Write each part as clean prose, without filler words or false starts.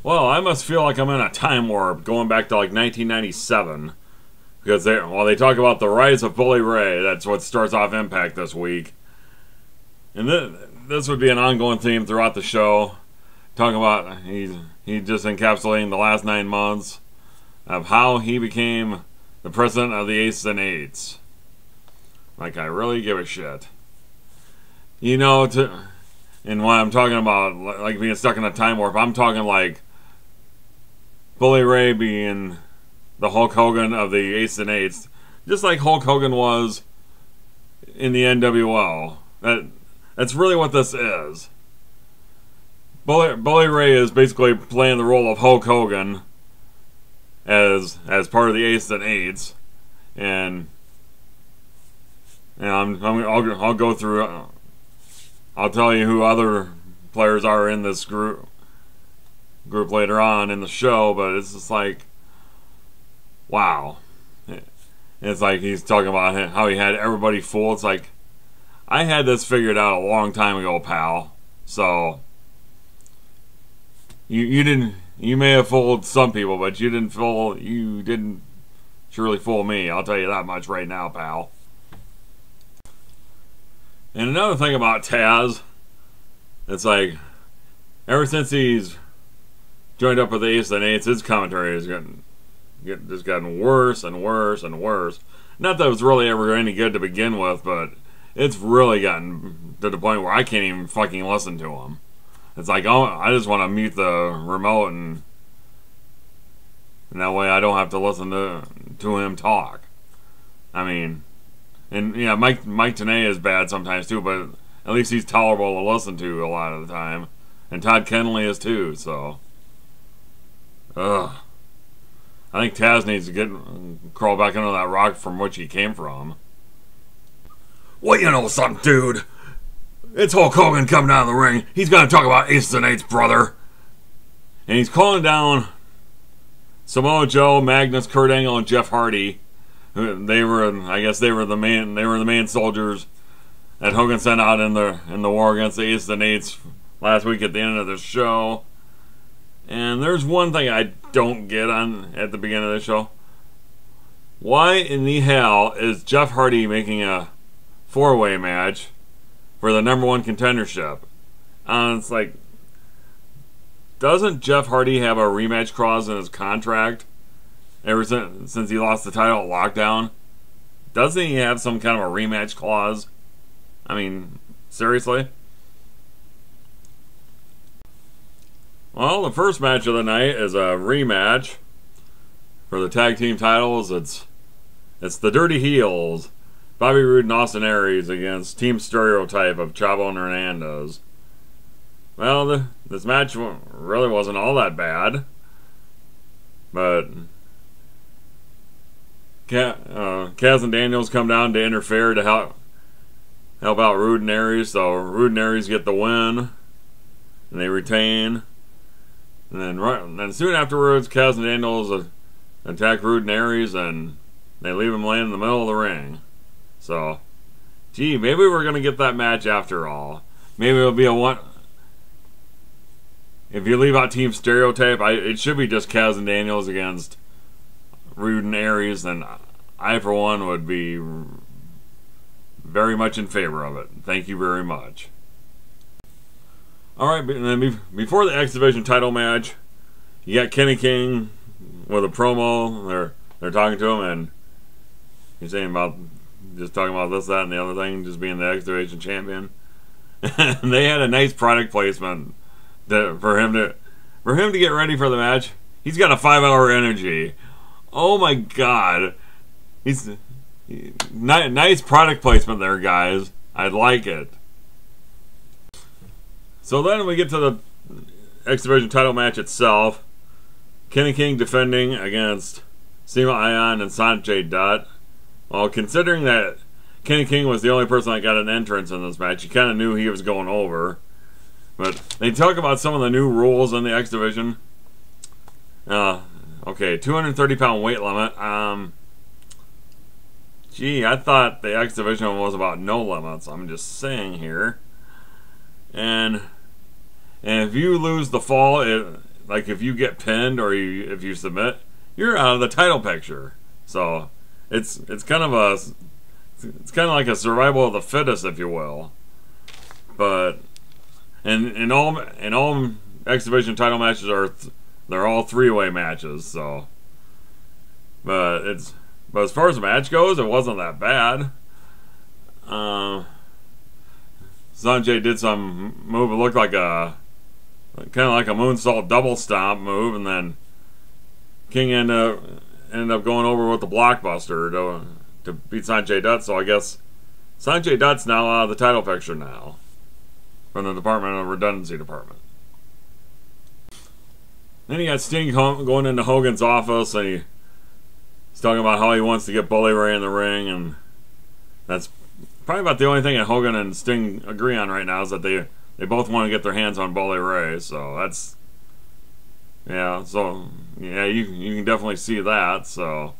Well, I must feel like I'm in a time warp going back to like 1997. Because they talk about the rise of Bully Ray. That's what starts off Impact this week. And this would be an ongoing theme throughout the show. Talking about he's just encapsulating the last 9 months of how he became the president of the Aces and Eights. Like, I really give a shit. You know, and when I'm talking about like being stuck in a time warp, I'm talking like Bully Ray being the Hulk Hogan of the Aces and Eights, just like Hulk Hogan was in the NWO. That's really what this is. Bully Ray is basically playing the role of Hulk Hogan as part of the Aces and Eights, and I'll go through. I'll tell you who other players are in this group later on in the show, but it's just like, wow. It's like he's talking about how he had everybody fooled. It's like, I had this figured out a long time ago, pal. So you may have fooled some people, but you didn't surely fool me. I'll tell you that much right now, pal. And another thing about Taz, it's like, ever since he's joined up with the Aces and Eights, his commentary has just gotten worse and worse and worse. Not that it was really ever any good to begin with, but it's really gotten to the point where I can't even fucking listen to him. It's like, oh, I just want to mute the remote, and that way I don't have to listen to him talk. I mean, and yeah, Mike Tenay is bad sometimes too, but at least he's tolerable to listen to a lot of the time. And Todd Kenley is too, so. Ugh. I think Taz needs to crawl back into that rock from which he came from. Well, you know something, dude. It's Hulk Hogan coming down the ring. He's going to talk about Aces and Eights, brother. And he's calling down Samoa Joe, Magnus, Kurt Angle, and Jeff Hardy. They were the main soldiers that Hogan sent out in the war against the Aces and Eights last week at the end of the show. And there's one thing I don't get at the beginning of the show. Why in the hell is Jeff Hardy making a 4-way match for the #1 contendership? It's like, doesn't Jeff Hardy have a rematch clause in his contract? Ever since he lost the title at Lockdown, doesn't he have some kind of a rematch clause? I mean, seriously? Well, the first match of the night is a rematch for the tag team titles. It's the Dirty Heels, Bobby Roode and Austin Aries against Team Stereotype of Chavo and Hernandez. Well, this match really wasn't all that bad, but Kaz and Daniels come down to interfere to help out Roode and Aries, so Roode and Aries get the win, and they retain. And then soon afterwards, Kaz and Daniels attack Roode and Aries, and they leave him laying in the middle of the ring. So, gee, maybe we're going to get that match after all. Maybe it'll be a one. If you leave out Team Stereotype, it should be just Kaz and Daniels against Roode and Aries, then I, for one, would be very much in favor of it. Thank you very much. Alright, and then before the X Division title match, you got Kenny King with a promo. They're talking to him, and he's saying talking about this, that, and the other thing, just being the X Division champion. And they had a nice product placement for him to get ready for the match. He's got a 5-hour energy. Oh my god. Nice product placement there, guys. I like it. So then we get to the X Division title match itself. Kenny King defending against Sema Ion and Sanjay Dutt. Well, considering that Kenny King was the only person that got an entrance in this match, you kind of knew he was going over. But they talk about some of the new rules in the X Division. Okay, 230-pound weight limit. Gee, I thought the X Division was about no limits. I'm just saying here. And if you lose the fall, like if you get pinned or if you submit, you're out of the title picture. So it's kind of like a survival of the fittest, if you will. But in all X Division title matches they're all three-way matches. So, but as far as the match goes, it wasn't that bad. Sanjay did some move. It looked like kind of like a moonsault double stomp move, and then King ended up going over with the blockbuster to beat Sanjay Dutt. So I guess Sanjay Dutt's now out of the title picture now from the Department of Redundancy Department. Then you got Sting going into Hogan's office, and he's talking about how he wants to get Bully Ray in the ring, and that's probably about the only thing that Hogan and Sting agree on right now is that they both want to get their hands on Bully Ray. So that's you can definitely see that. So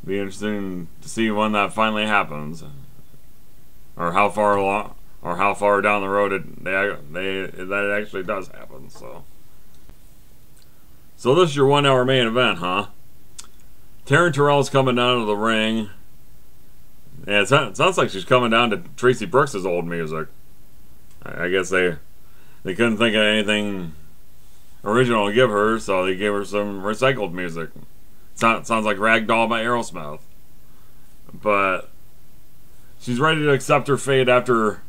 be interesting to see when that finally happens, or how far along, or how far down the road that actually does happen. So this is your 1 hour main event, huh? Taryn Terrell's coming down to the ring. Yeah, it sounds like she's coming down to Tracy Brooks' old music. I guess they couldn't think of anything original to give her, so they gave her some recycled music. Sounds like Ragdoll by Aerosmith. But she's ready to accept her fate after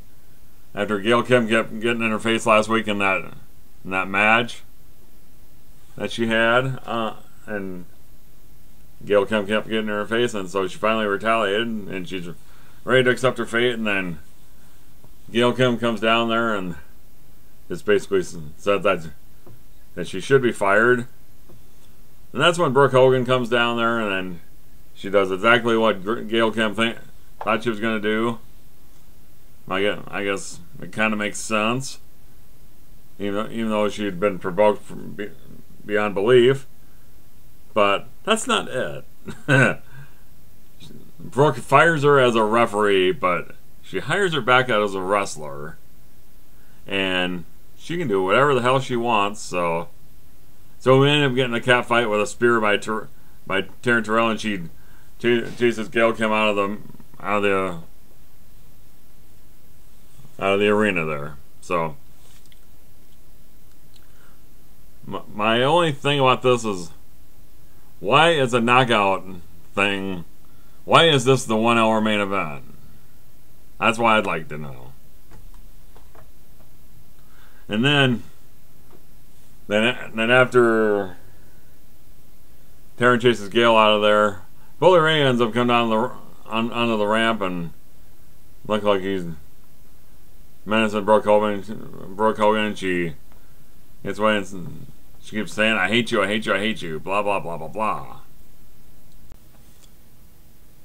Gail Kim kept getting in her face last week in that match that she had, and Gail Kim kept getting in her face, and so she finally retaliated, and she's ready to accept her fate. And then Gail Kim comes down there and just basically said that she should be fired. And that's when Brooke Hogan comes down there, and then she does exactly what Gail Kim thought she was going to do. I guess it kind of makes sense, even though she had been provoked beyond belief. But that's not it. Brooke fires her as a referee, but she hires her back out as a wrestler, and she can do whatever the hell she wants. So we ended up getting a cat fight with a spear by Taryn Terrell, and she chases Gail Kim out of the arena there. So my only thing about this is, why is a knockout thing? Why is this the 1 hour main event? That's why I'd like to know. And then after Taryn chases Gail out of there, Bully Ray ends up coming down onto the ramp and look like he's menacing Brooke Hogan. She gets away and she keeps saying, "I hate you, I hate you, I hate you," blah, blah, blah, blah, blah.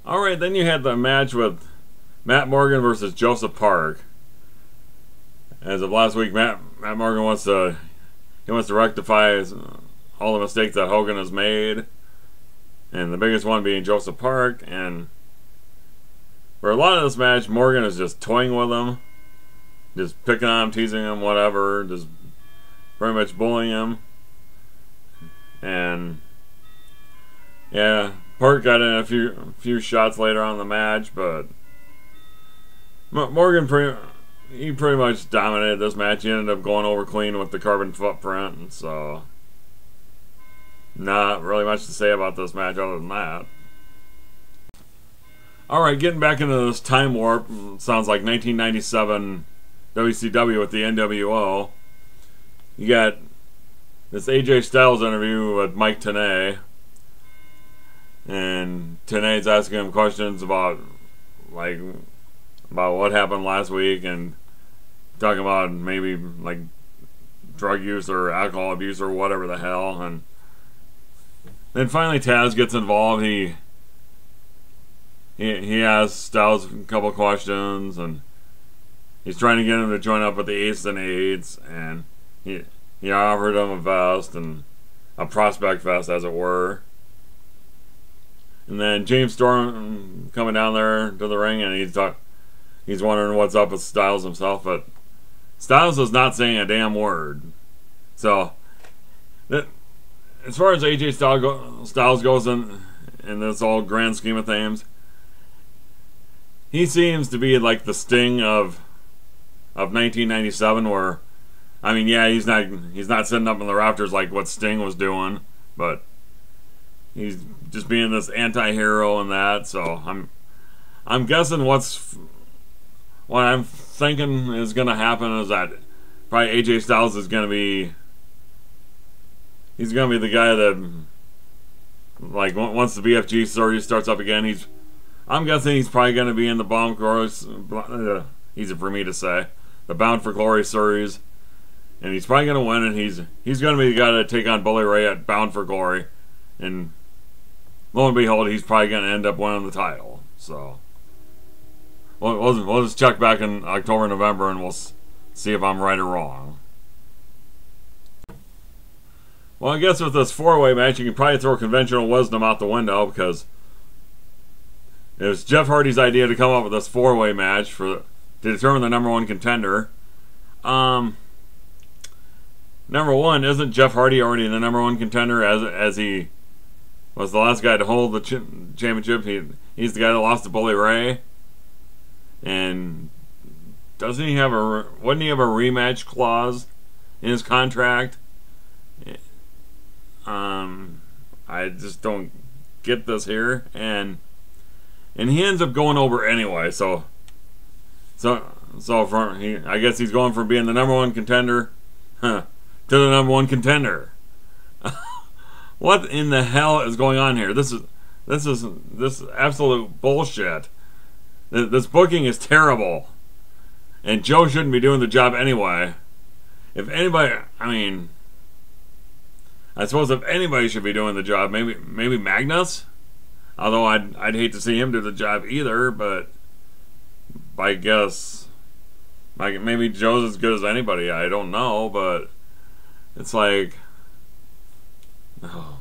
Alright, then you had the match with Matt Morgan versus Joseph Park. As of last week, Matt Morgan wants to rectify all the mistakes that Hogan has made. And the biggest one being Joseph Park. And for a lot of this match, Morgan is just toying with him. Just picking on him, teasing him, whatever. Just pretty much bullying him. And yeah, Park got in a few shots later on in the match, but Morgan pretty much dominated this match. He ended up going over clean with the carbon footprint, and so not really much to say about this match other than that. Alright, getting back into this time warp, sounds like 1997 WCW with the NWO. You got this AJ Styles interview with Mike Tenay, and Tenay's asking him questions about what happened last week, and talking about maybe like drug use or alcohol abuse or whatever the hell. And then finally Taz gets involved. He asks Styles a couple questions, and he's trying to get him to join up with the Aces and Eights, and he offered him a vest, and a prospect vest, as it were. And then James Storm coming down there to the ring, and he's wondering what's up with Styles himself, but Styles is not saying a damn word. So as far as AJ Styles goes in this all grand scheme of things, he seems to be like the Sting of 1997, where, I mean, yeah, he's not sitting up in the rafters like what Sting was doing, but he's just being this anti-hero and that. So I'm guessing what I'm thinking is going to happen is that probably AJ Styles is going to be, he's going to be the guy that, like, once the BFG series starts up again, I'm guessing he's probably going to be in the Bound for Glory, easy for me to say, the Bound for Glory series, and he's probably going to win, and he's going to be the guy to take on Bully Ray at Bound for Glory, and lo and behold, he's probably going to end up winning the title. So we'll just check back in October, November, and we'll see if I'm right or wrong. Well, I guess with this four-way match, you can probably throw conventional wisdom out the window, because it was Jeff Hardy's idea to come up with this four-way match to determine the number one contender. Number one, isn't Jeff Hardy already the number one contender as he was the last guy to hold the championship? He's the guy that lost to Bully Ray. And wouldn't he have a rematch clause in his contract? I just don't get this here, and he ends up going over anyway. So I guess he's going from being the number one contender, to the number one contender. What in the hell is going on here? This is absolute bullshit. This booking is terrible, and Joe shouldn't be doing the job anyway. If anybody, I mean, I suppose if anybody should be doing the job, maybe Magnus. Although I'd hate to see him do the job either, but I guess maybe Joe's as good as anybody. I don't know, but it's like, oh,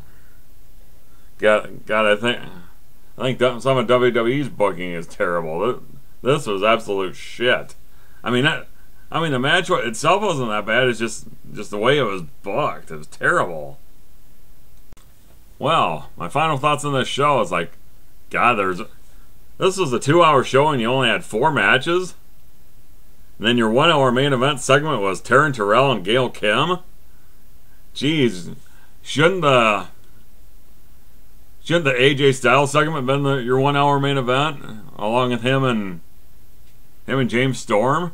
God, I think some of WWE's booking is terrible. This was absolute shit. I mean, the match itself wasn't that bad. It's just the way it was booked. It was terrible. Well, my final thoughts on this show is like, God, this was a 2-hour show and you only had 4 matches? And then your 1-hour main event segment was Taryn, Terrell, and Gail Kim? Jeez, shouldn't the AJ Styles segment been your 1-hour main event, along with him and James Storm?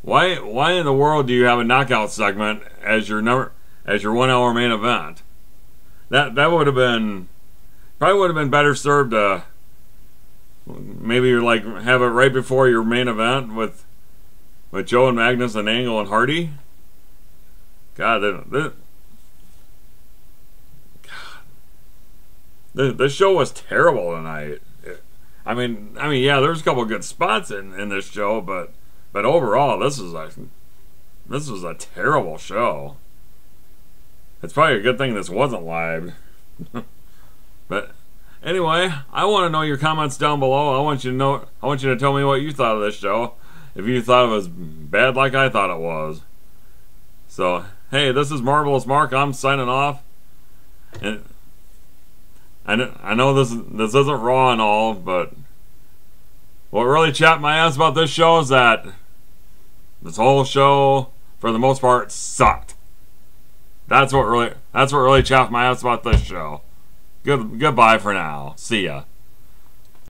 Why in the world do you have a knockout segment as your 1-hour main event? That would have been better served to maybe like have it right before your main event with Joe and Magnus and Angle and Hardy. God, this show was terrible tonight. I mean, yeah, there's a couple of good spots in this show, but overall, this was a terrible show. It's probably a good thing this wasn't live. But anyway, I want to know your comments down below. I want you to tell me what you thought of this show. If you thought it was bad like I thought it was. So, hey, this is Marvelous Mark. I'm signing off. And I know this isn't Raw and all, but what really chapped my ass about this show is that this whole show, for the most part, sucked. That's what really chapped my ass about this show. Goodbye for now. See ya.